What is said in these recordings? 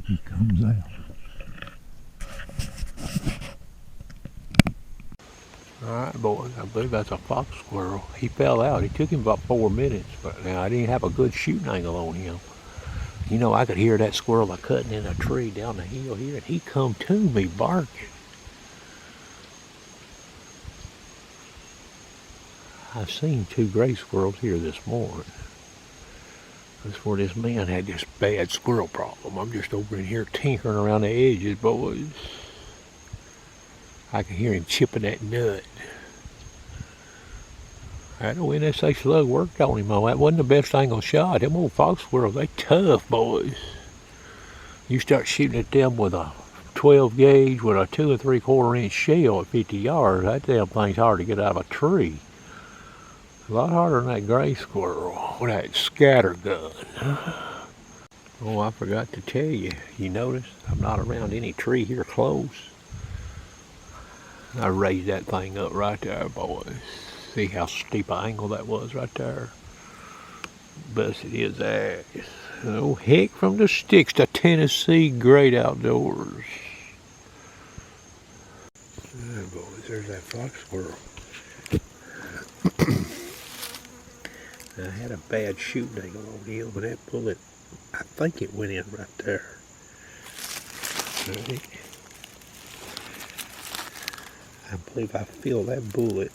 He comes out. Alright boys, I believe that's a fox squirrel. He fell out. It took him about 4 minutes, but now I didn't have a good shooting angle on him. You know, I could hear that squirrel cutting in a tree down the hill here, and he come to me barking. I've seen 2 gray squirrels here this morning. That's where this man had this bad squirrel problem. I'm just over in here tinkering around the edges, boys. I can hear him chipping that nut. I know NSA Slug worked on him, though. That wasn't the best angle shot. Them old fox squirrels, they tough, boys. You start shooting at them with a 12 gauge with a 2 3/4 inch shell at 50 yards, that damn thing's hard to get out of a tree. A lot harder than that gray squirrel with that scatter gun. Oh, I forgot to tell you. You notice I'm not around any tree here close. I raised that thing up right there, boys. See how steep an angle that was right there? Busted his ass. Oh, heck from the sticks to Tennessee great outdoors. There, boys, there's that fox squirrel. I had a bad shooting angle on him, but that bullet, I think it went in right there. Right. I believe I feel that bullet.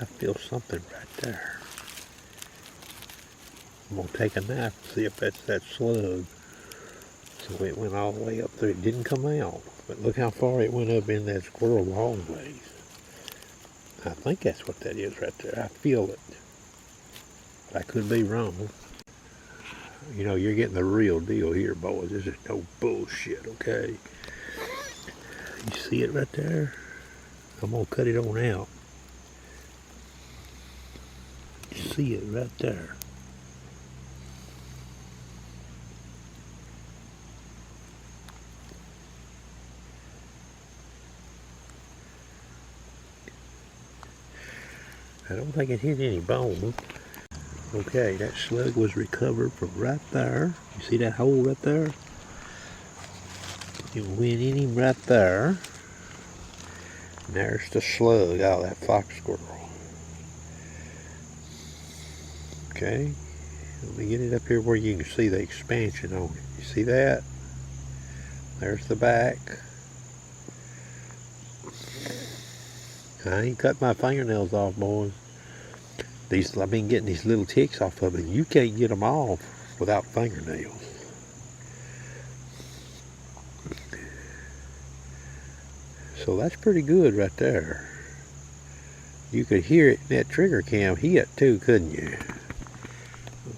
I feel something right there. I'm going to take a knife and see if that's that slug. So it went all the way up through. It didn't come out, but look how far it went up in that squirrel long ways. I think that's what that is right there. I feel it. I could be wrong. You know, you're getting the real deal here, boys. This is no bullshit, okay? You see it right there? I'm going to cut it on out. You see it right there. I don't think it hit any bone. Okay, that slug was recovered from right there. You see that hole right there? It went in him right there. And there's the slug out of that fox squirrel. Okay, let me get it up here where you can see the expansion on it. You see that? There's the back. I ain't cut my fingernails off, boys. I've been getting these little ticks off of it. You can't get them off without fingernails. So that's pretty good right there. You could hear it in that trigger cam hit too, couldn't you?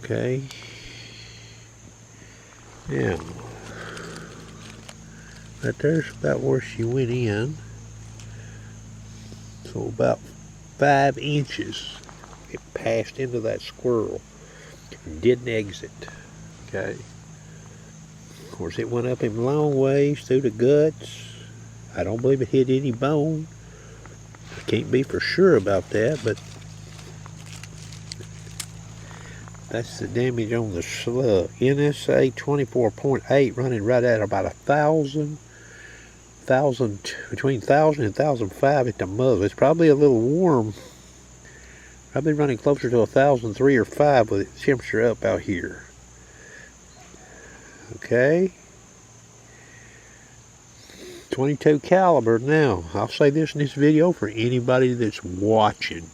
Okay. Now, right there's about where she went in. So about 5 inches it passed into that squirrel and didn't exit. Okay. Of course it went up him long ways through the guts. I don't believe it hit any bone. I can't be for sure about that, but that's the damage on the slug. NSA 24.8 running right at about 1,000. Between 1,000 and 1,005 at the muzzle. It's probably a little warm. Probably running closer to 1,003 or 5 with the temperature up out here. Okay. 22 caliber. Now, I'll say this in this video for anybody that's watching.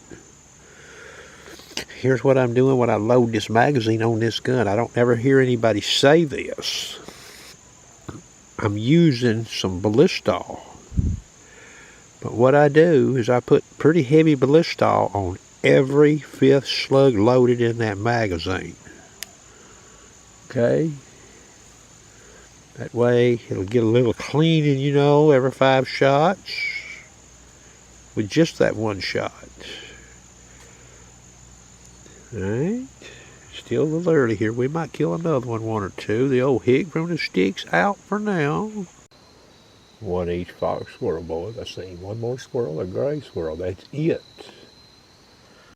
Here's what I'm doing when I load this magazine on this gun. I don't ever hear anybody say this. I'm using some ballistol. But what I do is I put pretty heavy ballistol on every 5th slug loaded in that magazine. Okay? That way it'll get a little cleaning, you know, every 5 shots with just that one shot. Alright? Still a little early here. We might kill another one or two. The old hig from the sticks out for now. One each fox squirrel, boys. I seen one more squirrel, a gray squirrel. That's it.